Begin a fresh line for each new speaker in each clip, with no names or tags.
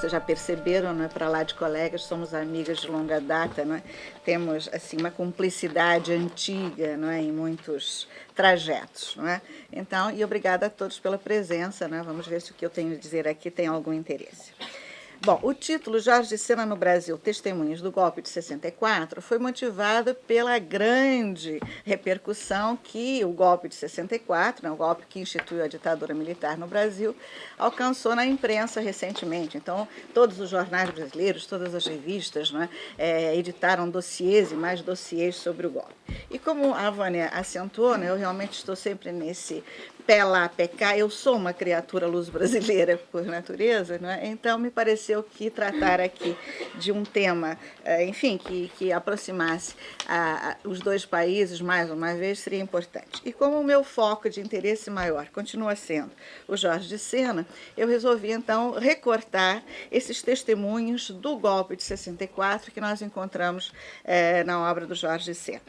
vocês já perceberam, né, para lá de colegas, somos amigas de longa data, né? Temos assim uma cumplicidade antiga, não é, em muitos trajetos, não é? Então, e obrigada a todos pela presença, né? Vamos ver se o que eu tenho a dizer aqui tem algum interesse. Bom, o título Jorge de Sena no Brasil, Testemunhas do Golpe de 64, foi motivado pela grande repercussão que o golpe de 64, né, o golpe que instituiu a ditadura militar no Brasil, alcançou na imprensa recentemente. Então, todos os jornais brasileiros, todas as revistas, né, editaram dossiês e mais dossiês sobre o golpe. E como a Vânia acentuou, né, eu realmente estou sempre nesse pé lá, pé cá, eu sou uma criatura luz-brasileira por natureza, né? Então me pareceu que tratar aqui de um tema, enfim, que aproximasse os dois países mais uma vez seria importante. E como o meu foco de interesse maior continua sendo o Jorge de Sena, eu resolvi então recortar esses testemunhos do golpe de 64 que nós encontramos na obra do Jorge de Sena.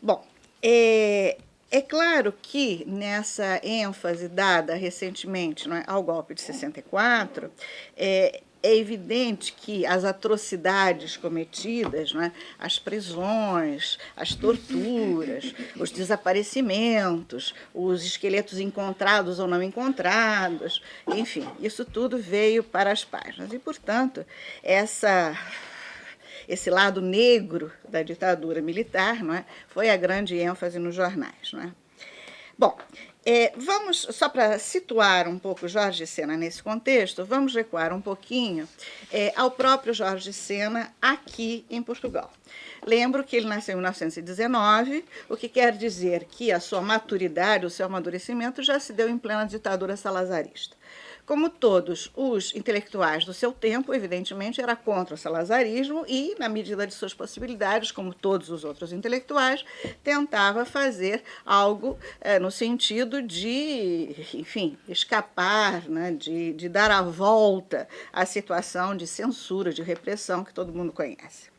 Bom, é claro que nessa ênfase dada recentemente, não é, ao golpe de 64, é evidente que as atrocidades cometidas, não é, as prisões, as torturas, os desaparecimentos, os esqueletos encontrados ou não encontrados, enfim, isso tudo veio para as páginas. E, portanto, esse lado negro da ditadura militar, não é, foi a grande ênfase nos jornais. Não é? Bom, vamos, só para situar um pouco Jorge de Sena nesse contexto, vamos recuar um pouquinho ao próprio Jorge de Sena aqui em Portugal. Lembro que ele nasceu em 1919, o que quer dizer que a sua maturidade, o seu amadurecimento já se deu em plena ditadura salazarista. Como todos os intelectuais do seu tempo, evidentemente, era contra o salazarismo e, na medida de suas possibilidades, como todos os outros intelectuais, tentava fazer algo no sentido de, enfim, escapar, né, de dar a volta à situação de censura, de repressão que todo mundo conhece.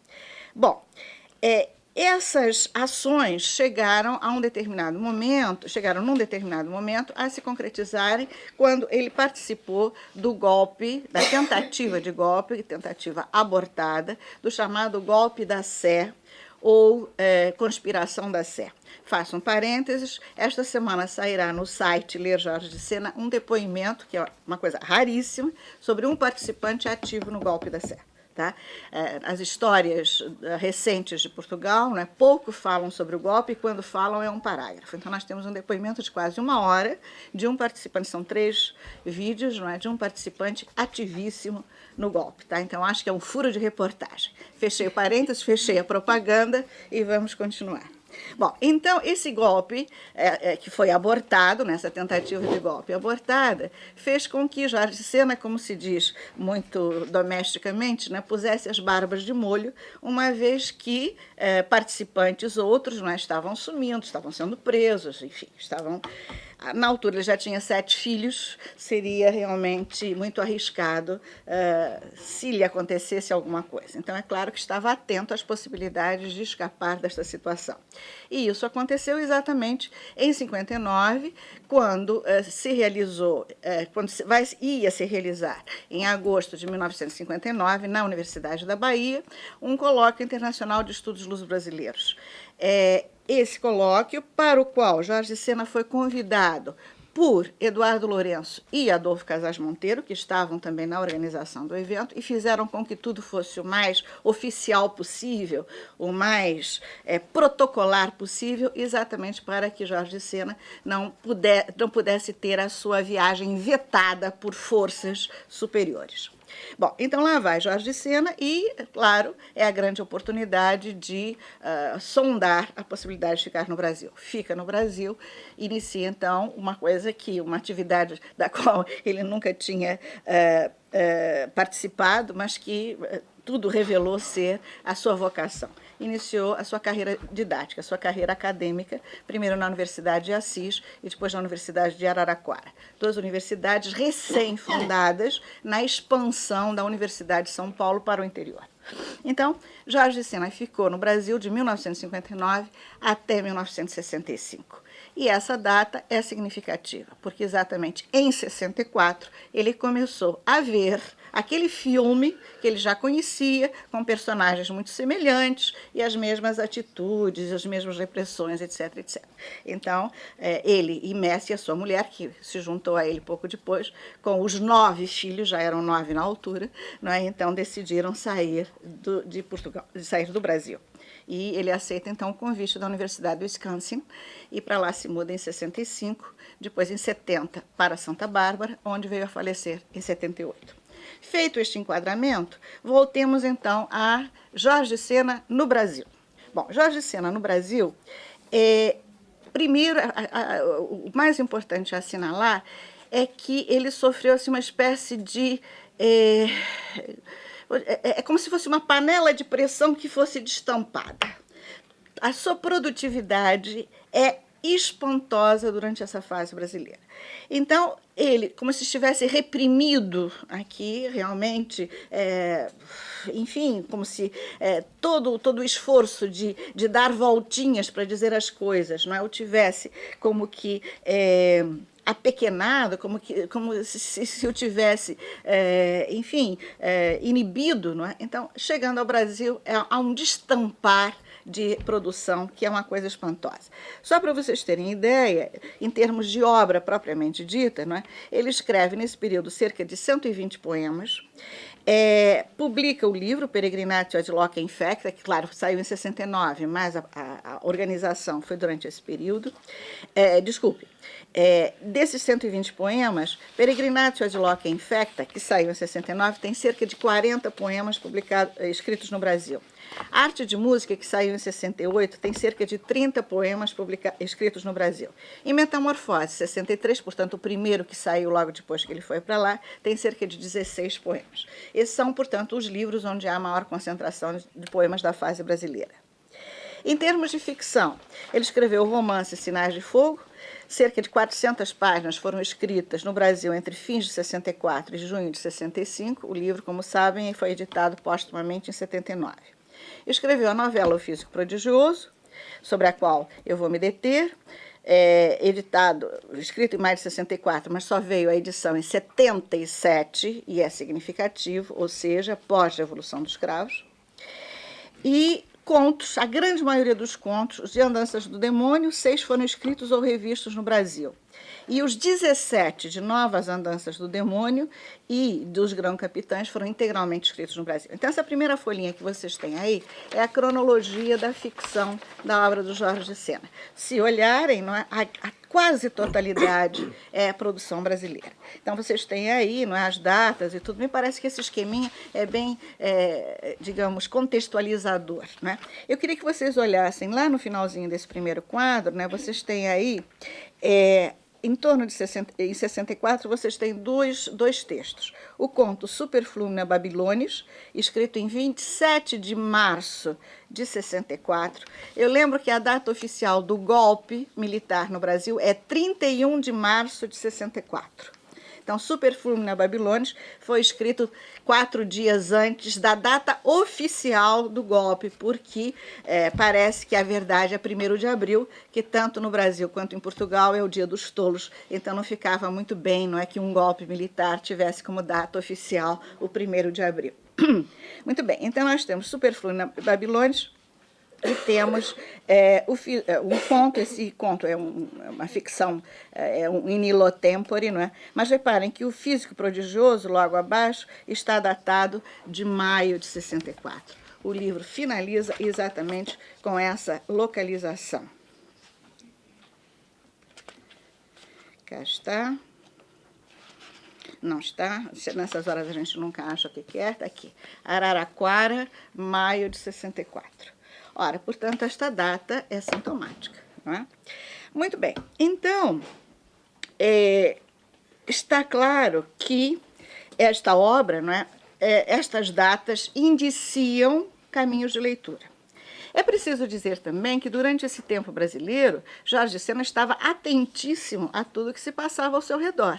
Bom, essas ações chegaram num determinado momento a se concretizarem quando ele participou do golpe, da tentativa de golpe, tentativa abortada, do chamado golpe da Sé, ou conspiração da Sé. Faço um parênteses, esta semana sairá no site Ler Jorge de Sena um depoimento, que é uma coisa raríssima, sobre um participante ativo no golpe da Sé. Tá? As histórias recentes de Portugal, né, pouco falam sobre o golpe e quando falam é um parágrafo. Então nós temos um depoimento de quase 1 hora de um participante, são 3 vídeos, não é, de um participante ativíssimo no golpe. Tá? Então acho que é um furo de reportagem. Fechei o parênteses, fechei a propaganda e vamos continuar. Bom, então esse golpe, que foi abortado, nessa tentativa de golpe abortada, fez com que Jorge de Sena, como se diz muito domesticamente, né, pusesse as barbas de molho, uma vez que participantes outros não estavam sumindo, estavam sendo presos, enfim, estavam... Na altura ele já tinha 7 filhos, seria realmente muito arriscado se lhe acontecesse alguma coisa. Então é claro que estava atento às possibilidades de escapar desta situação. E isso aconteceu exatamente em 59, quando se realizou, ia se realizar em agosto de 1959, na Universidade da Bahia, um colóquio internacional de estudos luso-brasileiros. Esse colóquio, para o qual Jorge de Sena foi convidado por Eduardo Lourenço e Adolfo Casais Monteiro, que estavam também na organização do evento, e fizeram com que tudo fosse o mais oficial possível, o mais protocolar possível, exatamente para que Jorge de Sena não pudesse ter a sua viagem vetada por forças superiores. Bom, então lá vai Jorge de Sena e, claro, é a grande oportunidade de sondar a possibilidade de ficar no Brasil. Fica no Brasil, inicia então uma atividade da qual ele nunca tinha participado, mas que tudo revelou ser a sua vocação. Iniciou a sua carreira didática, a sua carreira acadêmica, primeiro na Universidade de Assis e depois na Universidade de Araraquara. 2 universidades recém-fundadas na expansão da Universidade de São Paulo para o interior. Então, Jorge de Sena ficou no Brasil de 1959 até 1965. E essa data é significativa, porque exatamente em 64 ele começou a ver aquele filme que ele já conhecia, com personagens muito semelhantes e as mesmas atitudes, as mesmas repressões, etc, etc. Então, ele e Messi, a sua mulher, que se juntou a ele pouco depois, com os 9 filhos, já eram 9 na altura, não é? Então decidiram sair de Portugal, sair do Brasil. E ele aceita, então, o convite da Universidade do Wisconsin e para lá se muda em 65, depois em 70 para Santa Bárbara, onde veio a falecer em 78. Feito este enquadramento, voltemos então a Jorge Sena no Brasil. Bom, Jorge Sena no Brasil, primeiro, o mais importante a assinalar é que ele sofreu assim, uma espécie de... É como se fosse uma panela de pressão que fosse destampada. A sua produtividade é espantosa durante essa fase brasileira. Então, ele, como se estivesse reprimido aqui, realmente, enfim, como se todo o esforço de dar voltinhas para dizer as coisas, não é, o tivesse como que apequenado, como se eu tivesse, enfim, inibido, não é? Então, chegando ao Brasil, há um destampar de produção, que é uma coisa espantosa. Só para vocês terem ideia, em termos de obra propriamente dita, não é? Ele escreve nesse período cerca de 120 poemas, publica o livro Peregrinatio ad Locem Infecta, que, claro, saiu em 69, mas a organização foi durante esse período. Desses 120 poemas, Peregrinatio ad Locem Infecta, que saiu em 69, tem cerca de 40 poemas escritos no Brasil. Arte de Música, que saiu em 68, tem cerca de 30 poemas escritos no Brasil. Em Metamorfose, 63, portanto, o primeiro que saiu logo depois que ele foi para lá, tem cerca de 16 poemas. Esses são, portanto, os livros onde há a maior concentração de poemas da fase brasileira. Em termos de ficção, ele escreveu o romance Sinais de Fogo. Cerca de 400 páginas foram escritas no Brasil entre fins de 64 e junho de 65. O livro, como sabem, foi editado póstumamente em 79. Escreveu a novela O Físico Prodigioso, sobre a qual eu vou me deter, escrito em maio de 64, mas só veio a edição em 77, e é significativo, ou seja, pós-Revolução dos Cravos. E contos, a grande maioria dos contos de Andanças do Demônio, 6 foram escritos ou revistos no Brasil. E os 17 de Novas Andanças do Demônio e dos Grão-Capitães foram integralmente escritos no Brasil. Então, essa primeira folhinha que vocês têm aí é a cronologia da ficção da obra do Jorge Sena. Se olharem, não é, a quase totalidade é a produção brasileira. Então, vocês têm aí, não é, as datas e tudo. Me parece que esse esqueminha é bem, digamos, contextualizador, né? Eu queria que vocês olhassem lá no finalzinho desse primeiro quadro, né? Vocês têm aí... em torno de 64, vocês têm dois textos. O conto Superflumina Babilonis, escrito em 27 de março de 64. Eu lembro que a data oficial do golpe militar no Brasil é 31 de março de 64. Então, Superflumina Babilonis foi escrito 4 dias antes da data oficial do golpe, porque parece que a verdade é 1º de abril, que tanto no Brasil quanto em Portugal é o dia dos tolos, então não ficava muito bem, não é, que um golpe militar tivesse como data oficial o 1º de abril. Muito bem, então nós temos Superflumina Babilonis, e temos um conto. Esse conto é uma ficção, é um in illo tempore, não é? Mas reparem que o Físico Prodigioso, logo abaixo, está datado de maio de 64. O livro finaliza exatamente com essa localização. Cá está. Não está, nessas horas a gente nunca acha o que é, está aqui. Araraquara, maio de 64. Ora, portanto, esta data é sintomática, não é? Muito bem, então, está claro que esta obra, não é, estas datas indiciam caminhos de leitura. É preciso dizer também que, durante esse tempo brasileiro, Jorge Sena estava atentíssimo a tudo que se passava ao seu redor.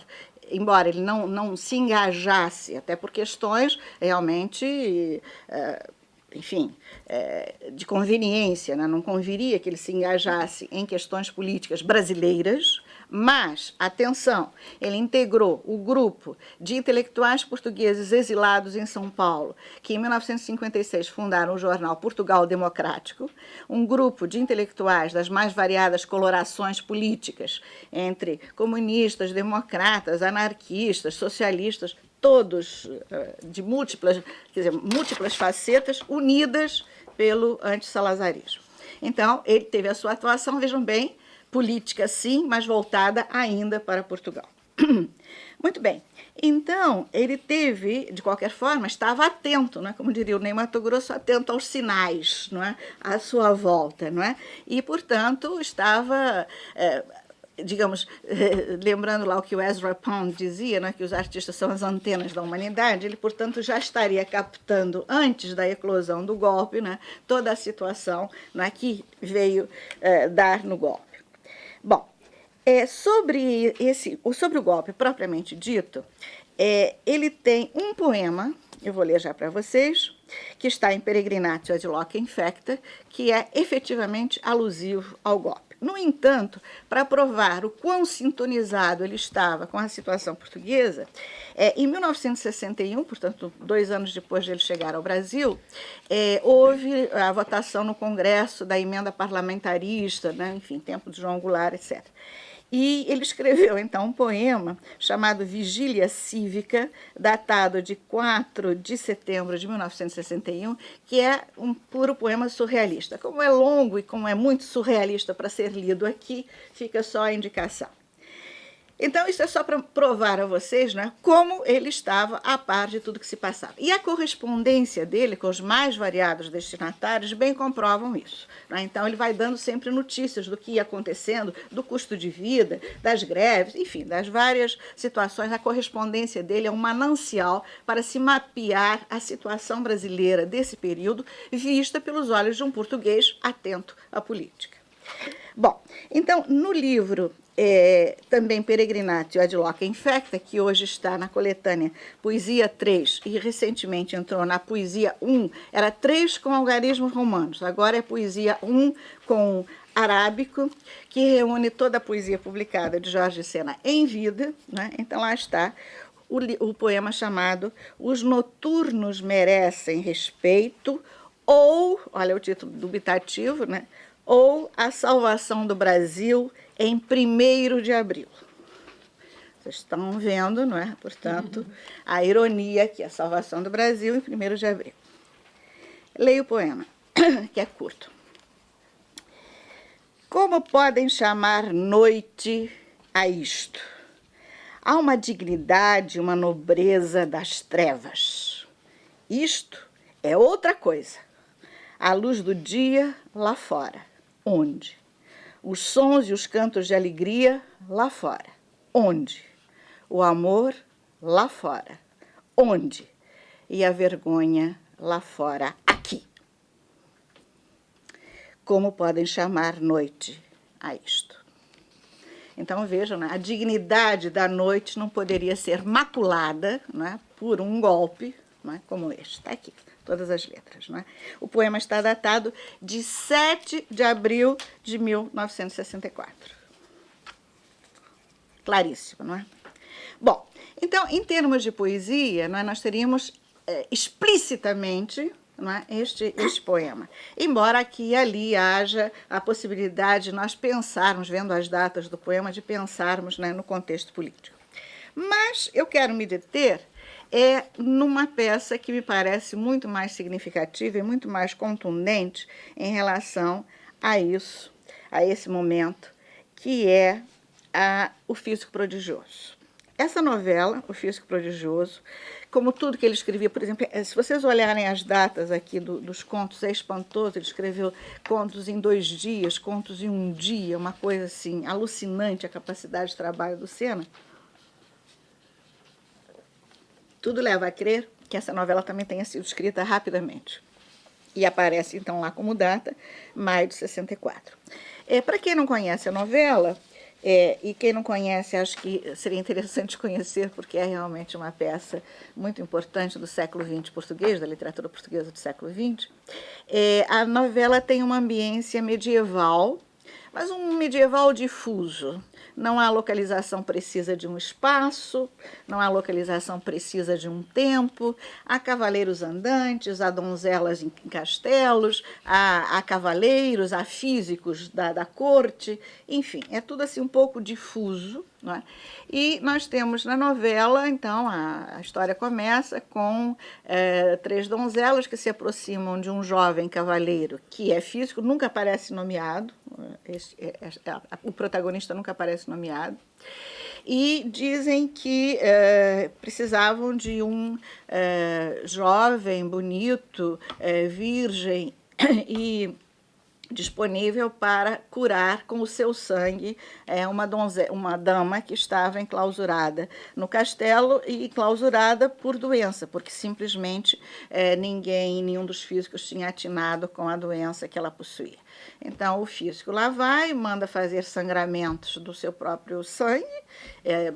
Embora ele não se engajasse, até por questões realmente enfim, de conveniência, né? Não conviria que ele se engajasse em questões políticas brasileiras, mas, atenção, ele integrou o grupo de intelectuais portugueses exilados em São Paulo, que em 1956 fundaram o jornal Portugal Democrático, um grupo de intelectuais das mais variadas colorações políticas, entre comunistas, democratas, anarquistas, socialistas, todos de múltiplas facetas, unidas pelo antissalazarismo. Então, ele teve a sua atuação, vejam bem, política sim, mas voltada ainda para Portugal. Muito bem. Então, ele teve, de qualquer forma, estava atento, né? Como diria o Ney Matogrosso, atento aos sinais, não é? À sua volta, não é? E, portanto, estava... digamos, lembrando lá o que o Ezra Pound dizia, né, que os artistas são as antenas da humanidade, ele, portanto, já estaria captando, antes da eclosão do golpe, né, toda a situação, né, que veio dar no golpe. Bom, sobre o golpe propriamente dito, ele tem um poema, eu vou ler já para vocês, que está em Peregrinatio ad loca infecta, que é efetivamente alusivo ao golpe. No entanto, para provar o quão sintonizado ele estava com a situação portuguesa, em 1961, portanto, 2 anos depois de ele chegar ao Brasil, houve a votação no Congresso da emenda parlamentarista, né, enfim, tempo de João Goulart, etc. E ele escreveu, então, um poema chamado Vigília Cívica, datado de 4 de setembro de 1961, que é um puro poema surrealista. Como é longo e como é muito surrealista para ser lido aqui, fica só a indicação. Então, isso é só para provar a vocês, né, como ele estava a par de tudo que se passava. E a correspondência dele com os mais variados destinatários bem comprovam isso, né? Então, ele vai dando sempre notícias do que ia acontecendo, do custo de vida, das greves, enfim, das várias situações. A correspondência dele é um manancial para se mapear a situação brasileira desse período, vista pelos olhos de um português atento à política. Bom, então, no livro também Peregrinatio ad loca infecta, que hoje está na coletânea Poesia 3 e recentemente entrou na Poesia 1, era 3 com algarismos romanos, agora é Poesia 1 com arábico, que reúne toda a poesia publicada de Jorge Sena em vida, né? Então lá está o poema chamado Os Noturnos Merecem Respeito, ou, olha o título dubitativo, né? Ou A Salvação do Brasil em 1º de abril. Vocês estão vendo, não é? Portanto, a ironia que é a salvação do Brasil em 1º de abril. Leio o poema, que é curto. Como podem chamar noite a isto? Há uma dignidade, uma nobreza das trevas. Isto é outra coisa. A luz do dia lá fora. Onde? Os sons e os cantos de alegria lá fora. Onde? O amor lá fora. Onde? E a vergonha lá fora. Aqui. Como podem chamar noite a isto? Então vejam, né? A dignidade da noite não poderia ser maculada, né, por um golpe, né, como este. Está aqui. Todas as letras, né? O poema está datado de 7 de abril de 1964. Claríssimo, não é? Bom, então, em termos de poesia, nós teríamos explicitamente, não é, este poema. Embora aqui e ali haja a possibilidade de nós pensarmos, vendo as datas do poema, de pensarmos, né, no contexto político. Mas eu quero me deter numa peça que me parece muito mais significativa e muito mais contundente em relação a isso, a esse momento, que é O Físico Prodigioso. Essa novela, O Físico Prodigioso, como tudo que ele escrevia, por exemplo, se vocês olharem as datas aqui dos contos, é espantoso, ele escreveu contos em 2 dias, contos em 1 dia, uma coisa assim, alucinante a capacidade de trabalho do Sena. Tudo leva a crer que essa novela também tenha sido escrita rapidamente. E aparece, então, lá como data, maio de 64. Para quem não conhece a novela, E quem não conhece, acho que seria interessante conhecer, porque é realmente uma peça muito importante do século XX português, da literatura portuguesa do século XX. A novela tem uma ambiência medieval, mas um medieval difuso. Não há localização precisa de um espaço, não há localização precisa de um tempo, há cavaleiros andantes, há donzelas em castelos, há cavaleiros, há físicos da corte, enfim, é tudo assim um pouco difuso, não é? E nós temos na novela, então, a história começa com 3 donzelas que se aproximam de um jovem cavaleiro que é físico, nunca aparece nomeado, o protagonista nunca aparece nomeado, e dizem que precisavam de um jovem, bonito, virgem e disponível para curar com o seu sangue uma dama que estava enclausurada no castelo e enclausurada por doença, porque simplesmente nenhum dos físicos tinha atinado com a doença que ela possuía. Então o físico lá vai, manda fazer sangramentos do seu próprio sangue,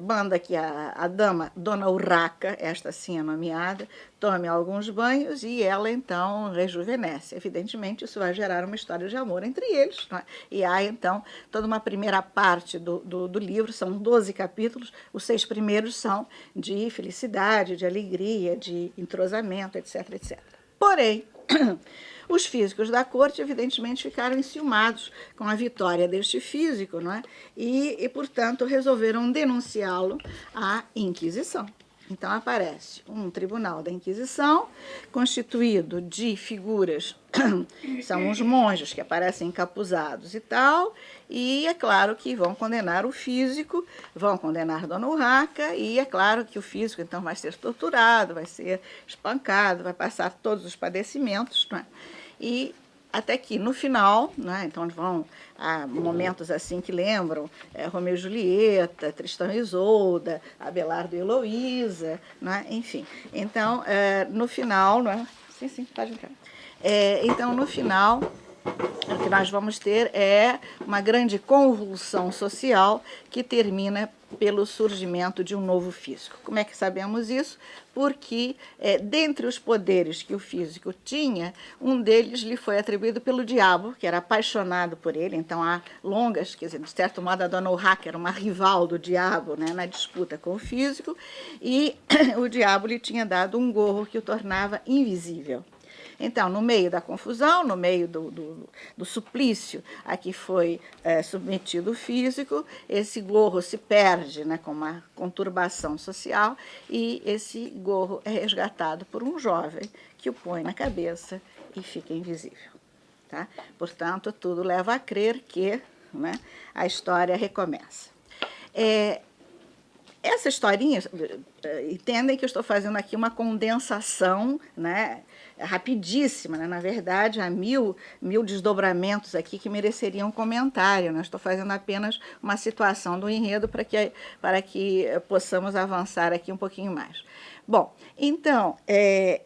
manda que a dama, Dona Urraca, esta sim é nomeada, tome alguns banhos e ela então rejuvenesce. Evidentemente isso vai gerar uma história de amor entre eles, não é? E há então toda uma primeira parte do livro, são 12 capítulos, os 6 primeiros são de felicidade, de alegria, de entrosamento, etc, etc. Porém, os físicos da corte, evidentemente, ficaram enciumados com a vitória deste físico, não é? E portanto, resolveram denunciá-lo à Inquisição. Então aparece um tribunal da Inquisição, constituído de figuras, são os monges que aparecem encapuzados e tal, e é claro que vão condenar o físico, vão condenar Dona Urraca, e é claro que o físico então vai ser torturado, vai ser espancado, vai passar todos os padecimentos, não é? E até que no final, né, então há momentos assim que lembram Romeu e Julieta, Tristão e Isolda, Abelardo e Heloísa, né, enfim. Então, no final, né, sim, pode entrar. Então, no final, o que nós vamos ter é uma grande convulsão social que termina pelo surgimento de um novo físico. Como é que sabemos isso? Porque, dentre os poderes que o físico tinha, um deles lhe foi atribuído pelo diabo, que era apaixonado por ele. Então, há longas, quer dizer, de certo modo, a Dona Urraca era uma rival do diabo, né, na disputa com o físico, e o diabo lhe tinha dado um gorro que o tornava invisível. Então, no meio da confusão, no meio do suplício a que foi submetido o físico, esse gorro se perde, né, com uma conturbação social, e esse gorro é resgatado por um jovem que o põe na cabeça e fica invisível. Tá? Portanto, tudo leva a crer que, né, a história recomeça. Essa historinha, entendem que eu estou fazendo aqui uma condensação, né, rapidíssima, né? Na verdade, há mil desdobramentos aqui que mereceriam um comentário. Né? Estou fazendo apenas uma situação do enredo para que possamos avançar aqui um pouquinho mais. Bom, então,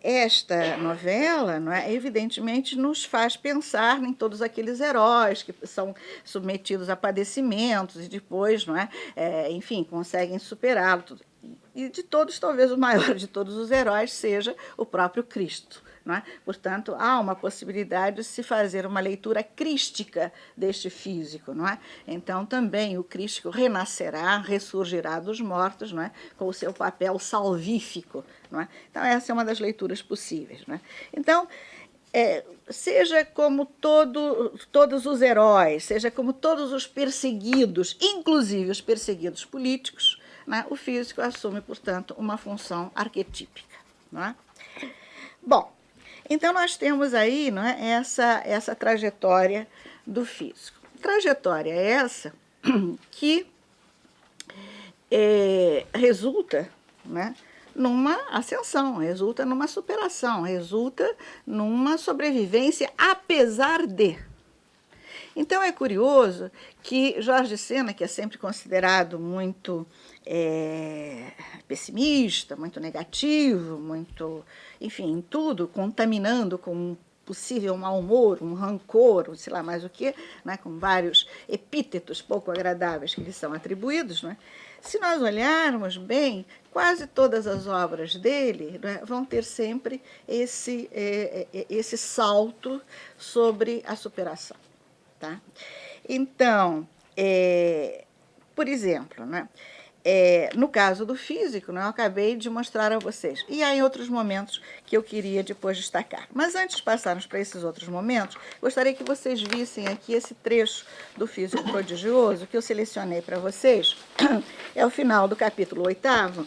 esta novela, não é, evidentemente, nos faz pensar em todos aqueles heróis que são submetidos a padecimentos e depois, não é, enfim, conseguem superá-lo. E de todos, talvez o maior de todos os heróis seja o próprio Cristo. Não é? Portanto, há uma possibilidade de se fazer uma leitura crística deste físico. Não é? Então, também o Cristo renascerá, ressurgirá dos mortos, não é? Com o seu papel salvífico. Não é? Então, essa é uma das leituras possíveis. Não é? Então, seja como todos os heróis, seja como todos os perseguidos, inclusive os perseguidos políticos, né, o físico assume, portanto, uma função arquetípica. Não é? Bom, então nós temos aí, não é, essa trajetória do físico. Trajetória essa que resulta, né, numa ascensão, resulta numa superação, resulta numa sobrevivência apesar de. Então é curioso que Jorge Sena, que é sempre considerado muito pessimista, muito negativo, muito, enfim, em tudo, contaminando com possível mau humor, um rancor, ou sei lá mais o quê, né, com vários epítetos pouco agradáveis que lhe são atribuídos, né, se nós olharmos bem, quase todas as obras dele, né, vão ter sempre esse salto sobre a superação. Tá? Então, por exemplo, né, no caso do físico, né, eu acabei de mostrar a vocês. E há em outros momentos que eu queria depois destacar. Mas antes de passarmos para esses outros momentos, gostaria que vocês vissem aqui esse trecho do Físico Prodigioso que eu selecionei para vocês. É o final do capítulo 8º,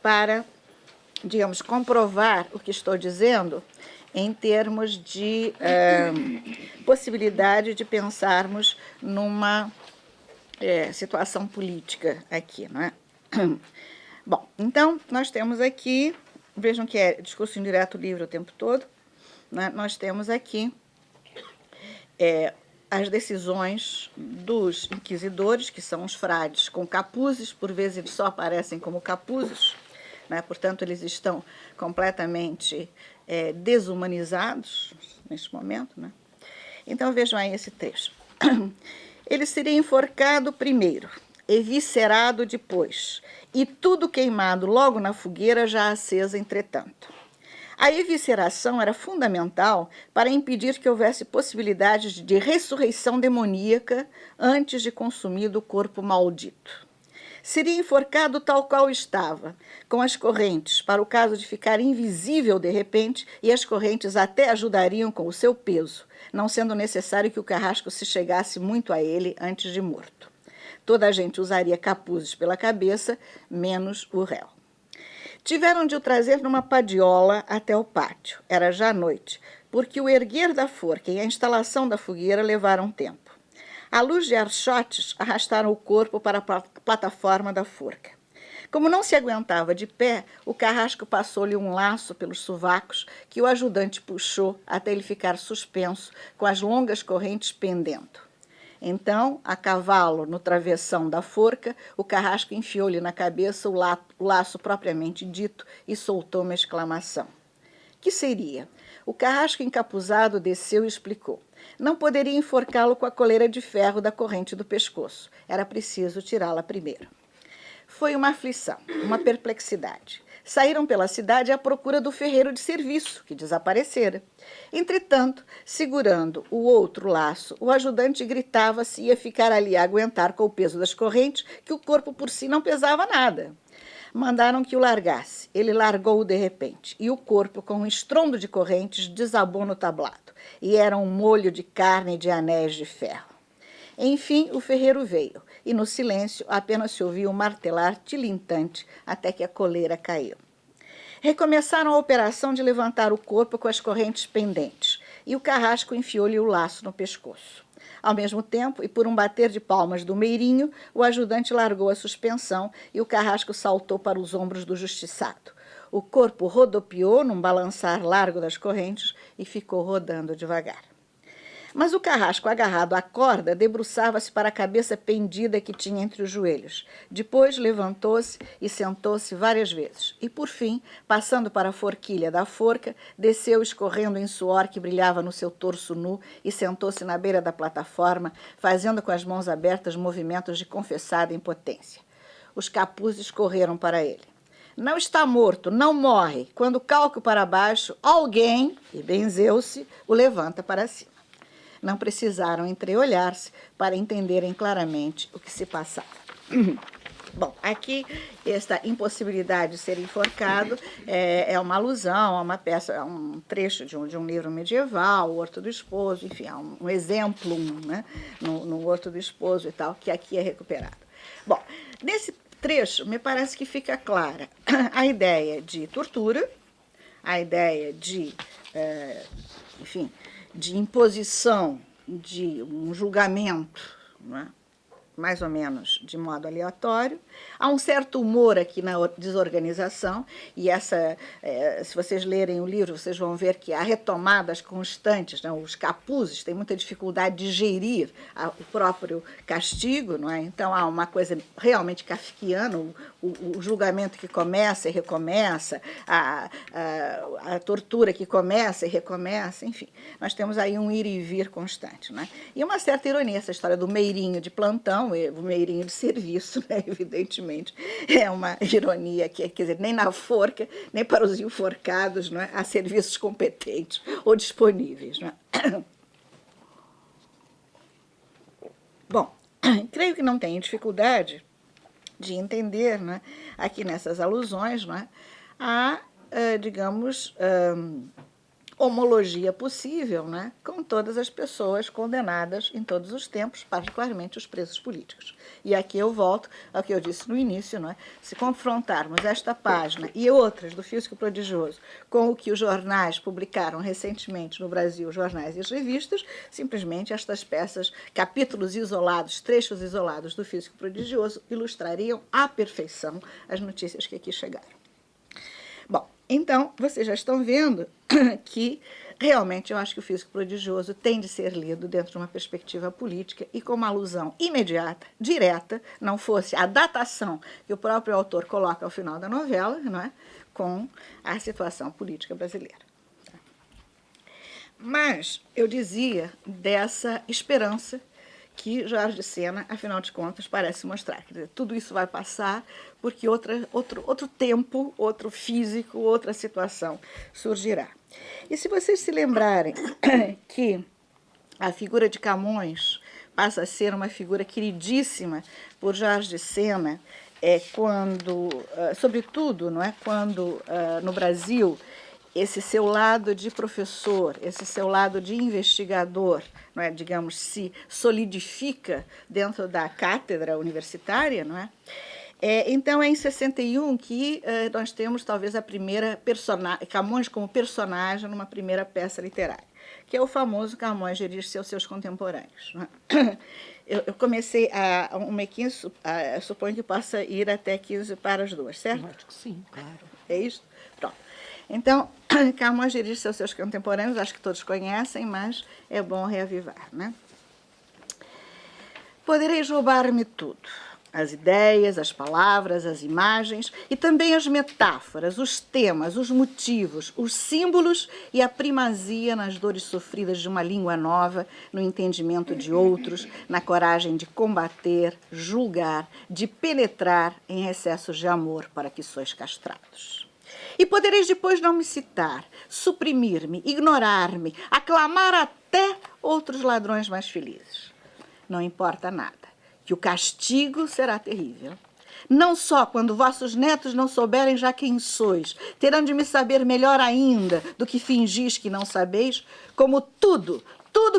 para, digamos, comprovar o que estou dizendo em termos de possibilidade de pensarmos numa situação política aqui, não é? Bom, então, nós temos aqui, vejam que é discurso indireto livre o tempo todo, né? Nós temos aqui as decisões dos inquisidores, que são os frades com capuzes, por vezes eles só aparecem como capuzes, né? Portanto, eles estão completamente desumanizados neste momento, né? Então, vejam aí esse trecho. Ele seria enforcado primeiro, eviscerado depois, e tudo queimado logo na fogueira já acesa, entretanto. A evisceração era fundamental para impedir que houvesse possibilidades de ressurreição demoníaca antes de consumido o corpo maldito. Seria enforcado tal qual estava, com as correntes, para o caso de ficar invisível de repente, e as correntes até ajudariam com o seu peso, não sendo necessário que o carrasco se chegasse muito a ele antes de morto. Toda a gente usaria capuzes pela cabeça, menos o réu. Tiveram de o trazer numa padiola até o pátio. Era já noite, porque o erguer da forca e a instalação da fogueira levaram tempo. À luz de archotes, arrastaram o corpo para a plataforma da forca. Como não se aguentava de pé, o carrasco passou-lhe um laço pelos sovacos que o ajudante puxou até ele ficar suspenso, com as longas correntes pendendo. Então, a cavalo, no travessão da forca, o carrasco enfiou-lhe na cabeça o laço propriamente dito e soltou uma exclamação. Que seria? O carrasco encapuzado desceu e explicou. Não poderia enforcá-lo com a coleira de ferro da corrente do pescoço. Era preciso tirá-la primeiro. Foi uma aflição, uma perplexidade. Saíram pela cidade à procura do ferreiro de serviço, que desaparecera. Entretanto, segurando o outro laço, o ajudante gritava se ia ficar ali a aguentar com o peso das correntes, que o corpo por si não pesava nada. Mandaram que o largasse. Ele largou-o de repente, e o corpo, com um estrondo de correntes, desabou no tablado, e era um molho de carne e de anéis de ferro. Enfim, o ferreiro veio, e no silêncio apenas se ouvia um martelar tilintante até que a coleira caiu. Recomeçaram a operação de levantar o corpo com as correntes pendentes, e o carrasco enfiou-lhe o laço no pescoço. Ao mesmo tempo, e por um bater de palmas do meirinho, o ajudante largou a suspensão e o carrasco saltou para os ombros do justiçado. O corpo rodopiou num balançar largo das correntes e ficou rodando devagar. Mas o carrasco, agarrado à corda, debruçava-se para a cabeça pendida que tinha entre os joelhos. Depois levantou-se e sentou-se várias vezes. E, por fim, passando para a forquilha da forca, desceu escorrendo em suor que brilhava no seu torso nu e sentou-se na beira da plataforma, fazendo com as mãos abertas movimentos de confessada impotência. Os capuzes correram para ele. Não está morto, não morre. Quando calco para baixo, alguém, e benzeu-se, o levanta para cima. Não precisaram entreolhar-se para entenderem claramente o que se passava. Bom, aqui esta impossibilidade de ser enforcado é uma alusão a uma peça, a um trecho de um livro medieval, O Horto do Esposo, enfim, há um exemplo né, no Horto do Esposo e tal, que aqui é recuperado. Bom, nesse trecho me parece que fica clara a ideia de tortura, a ideia de, enfim, de imposição de um julgamento, né, mais ou menos de modo aleatório. Há um certo humor aqui na desorganização, e se vocês lerem o livro, vocês vão ver que há retomadas constantes, né? Os capuzes têm muita dificuldade de gerir o próprio castigo, não é? Então há uma coisa realmente kafkiana, o julgamento que começa e recomeça, a tortura que começa e recomeça, enfim. Nós temos aí um ir e vir constante. Né? E uma certa ironia, essa história do meirinho de plantão, o meirinho de serviço, né? Evidentemente, é uma ironia que, quer dizer, nem na forca, nem para os enforcados, não é? Há serviços competentes ou disponíveis. Não é? Bom, creio que não tenho dificuldade de entender, né, aqui nessas alusões, né, a, digamos, homologia possível, né, com todas as pessoas condenadas em todos os tempos, particularmente os presos políticos. E aqui eu volto ao que eu disse no início, não é? Se confrontarmos esta página e outras do Físico Prodigioso com o que os jornais publicaram recentemente no Brasil, os jornais e as revistas, simplesmente estas peças, capítulos isolados, trechos isolados do Físico Prodigioso, ilustrariam à perfeição as notícias que aqui chegaram. Bom, então, vocês já estão vendo que realmente eu acho que o Físico Prodigioso tem de ser lido dentro de uma perspectiva política e com uma alusão imediata, direta, não fosse a datação que o próprio autor coloca ao final da novela, não é? Com a situação política brasileira. Mas eu dizia dessa esperança que Jorge Sena, afinal de contas, parece mostrar. Quer dizer, tudo isso vai passar porque outro tempo, outro físico, outra situação surgirá. E se vocês se lembrarem que a figura de Camões passa a ser uma figura queridíssima por Jorge Sena, quando, sobretudo, não é, quando no Brasil esse seu lado de professor, esse seu lado de investigador, não é, digamos, se solidifica dentro da cátedra universitária, não é? Então, é em 61 que nós temos talvez a primeira Camões como personagem numa primeira peça literária, que é o famoso Camões dirige-se aos seus contemporâneos. Não é? Eu comecei a 1h15, suponho que possa ir até 15 para as 2, certo?
Eu acho que sim, claro.
É isso? Pronto. Então, Camões dirige-se aos seus contemporâneos, acho que todos conhecem, mas é bom reavivar, né? Podereis roubar-me tudo, as ideias, as palavras, as imagens e também as metáforas, os temas, os motivos, os símbolos e a primazia nas dores sofridas de uma língua nova, no entendimento de outros, na coragem de combater, julgar, de penetrar em excessos de amor para que sois castrados. E podereis depois não me citar, suprimir-me, ignorar-me, aclamar até outros ladrões mais felizes. Não importa nada, que o castigo será terrível. Não só quando vossos netos não souberem já quem sois, terão de me saber melhor ainda do que fingis que não sabeis, como tudo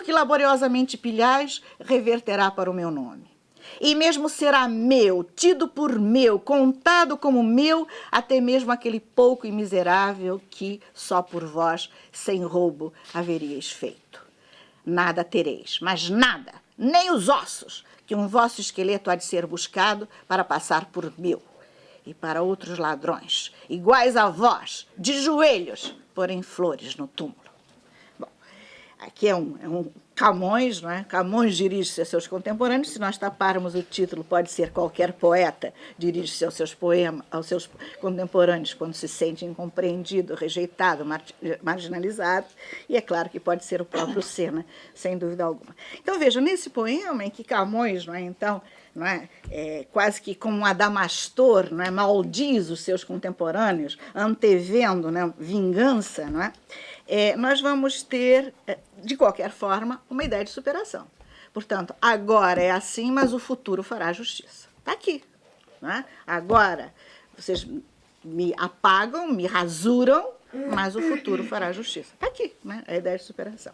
que laboriosamente pilhais, reverterá para o meu nome. E mesmo será meu, tido por meu, contado como meu, até mesmo aquele pouco e miserável que só por vós, sem roubo, haveríeis feito. Nada tereis, mas nada, nem os ossos, que um vosso esqueleto há de ser buscado para passar por meu. E para outros ladrões, iguais a vós, de joelhos, porem flores no túmulo. Bom, aqui é um Camões, não é? Camões dirige-se a seus contemporâneos. Se nós taparmos o título, pode ser qualquer poeta dirige-se aos seus poemas, aos seus contemporâneos quando se sente incompreendido, rejeitado, marginalizado. E é claro que pode ser o próprio Sena, sem dúvida alguma. Então vejam, nesse poema em que Camões, não é, então, não é, quase que como um adamastor, não é, maldiz os seus contemporâneos, antevendo, né, vingança, não é? Nós vamos ter, de qualquer forma, uma ideia de superação. Portanto, agora é assim, mas o futuro fará justiça. Está aqui. Não é? Agora, vocês me apagam, me rasuram, mas o futuro fará justiça. Está aqui, né? A ideia de superação.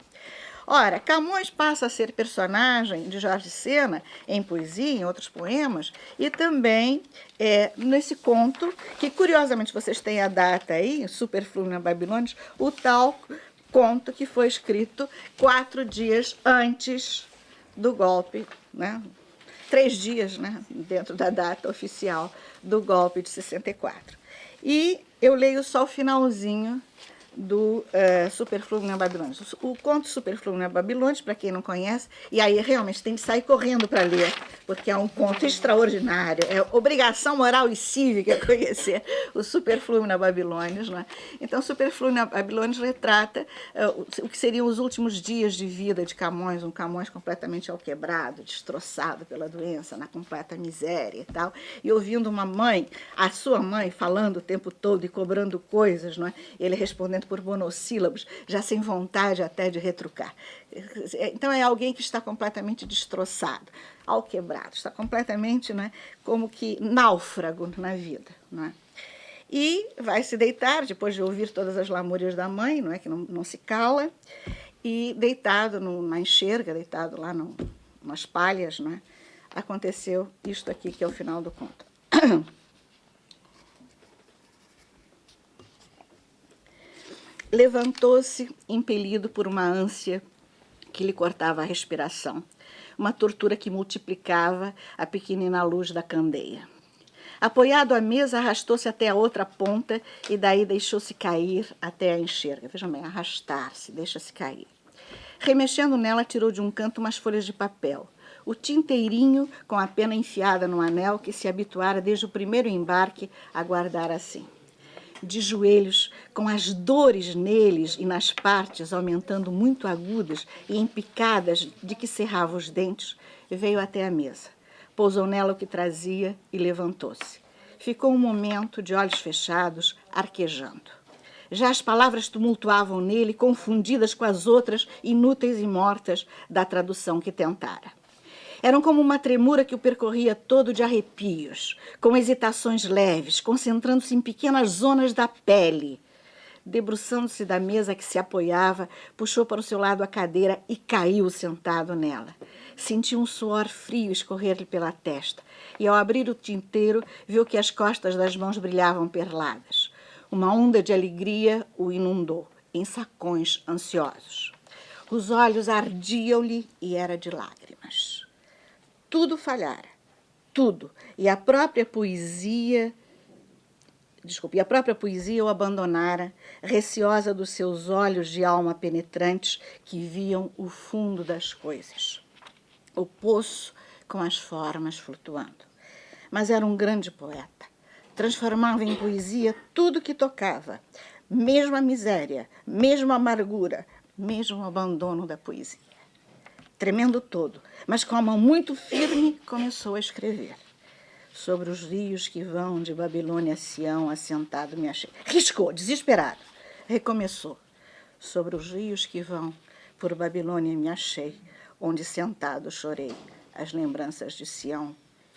Ora, Camões passa a ser personagem de Jorge Sena em poesia, em outros poemas, e também nesse conto, que curiosamente vocês têm a data aí, Superfluo na Babilônia, o tal conto que foi escrito 4 dias antes do golpe, né? 3 dias, né? Dentro da data oficial do golpe de 64. E eu leio só o finalzinho do Superfluo Babilônios. O conto Superfluo Babilônios, para quem não conhece, e aí realmente tem que sair correndo para ler, porque é um conto extraordinário, é obrigação moral e cívica conhecer o Superfluo Babilônios. Né? Então, o Superfluo Babilônios retrata o que seriam os últimos dias de vida de Camões, um Camões completamente alquebrado, destroçado pela doença, na completa miséria e tal, e ouvindo uma mãe, a sua mãe, falando o tempo todo e cobrando coisas, não é? Ele respondendo por monossílabos, já sem vontade até de retrucar. Então é alguém que está completamente destroçado, alquebrado, está completamente, né, como que náufrago na vida. Não é? E vai se deitar, depois de ouvir todas as lamúrias da mãe, não é, que não se cala, e deitado na enxerga, deitado lá nas palhas, não é, aconteceu isto aqui, que é o final do conto. Levantou-se, impelido por uma ânsia que lhe cortava a respiração, uma tortura que multiplicava a pequenina luz da candeia. Apoiado à mesa, arrastou-se até a outra ponta e daí deixou-se cair até a enxerga. Vejam bem, arrastar-se, deixa-se cair. Remexendo nela, tirou de um canto umas folhas de papel. O tinteirinho com a pena enfiada no anel que se habituara desde o primeiro embarque a guardar assim. De joelhos, com as dores neles e nas partes aumentando muito agudas e empicadas de que cerrava os dentes, veio até a mesa. Pousou nela o que trazia e levantou-se. Ficou um momento, de olhos fechados, arquejando. Já as palavras tumultuavam nele, confundidas com as outras, inúteis e mortas, da tradução que tentara. Eram como uma tremura que o percorria todo de arrepios, com hesitações leves, concentrando-se em pequenas zonas da pele. Debruçando-se da mesa que se apoiava, puxou para o seu lado a cadeira e caiu sentado nela. Sentiu um suor frio escorrer-lhe pela testa, e ao abrir o tinteiro, viu que as costas das mãos brilhavam perladas. Uma onda de alegria o inundou, em sacões ansiosos. Os olhos ardiam-lhe e era de lágrimas. Tudo falhara, tudo, e a própria poesia o abandonara, receosa dos seus olhos de alma penetrantes que viam o fundo das coisas, o poço com as formas flutuando. Mas era um grande poeta, transformava em poesia tudo que tocava, mesmo a miséria, mesmo a amargura, mesmo o abandono da poesia. Tremendo todo, mas com a mão muito firme, começou a escrever. Sobre os rios que vão de Babilônia a Sião, assentado me achei. Riscou, desesperado. Recomeçou. Sobre os rios que vão por Babilônia me achei, onde sentado chorei as lembranças de Sião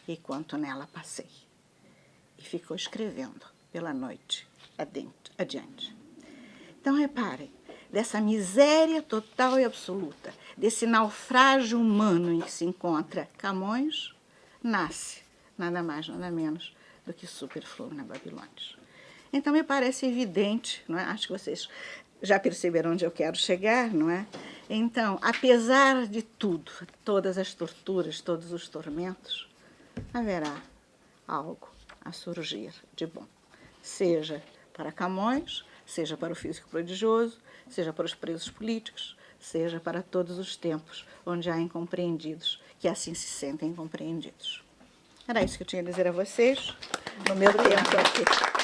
e quanto nela passei. E ficou escrevendo pela noite adiante. Então, reparem, dessa miséria total e absoluta, desse naufrágio humano em que se encontra Camões, nasce nada mais, nada menos do que Superfluo Babilônios. Então, me parece evidente, não é? Acho que vocês já perceberam onde eu quero chegar, não é? Então, apesar de tudo, todas as torturas, todos os tormentos, haverá algo a surgir de bom. Seja para Camões, seja para o físico prodigioso, seja para os presos políticos, seja para todos os tempos onde há incompreendidos que assim se sentem compreendidos. Era isso que eu tinha a dizer a vocês no meu tempo aqui.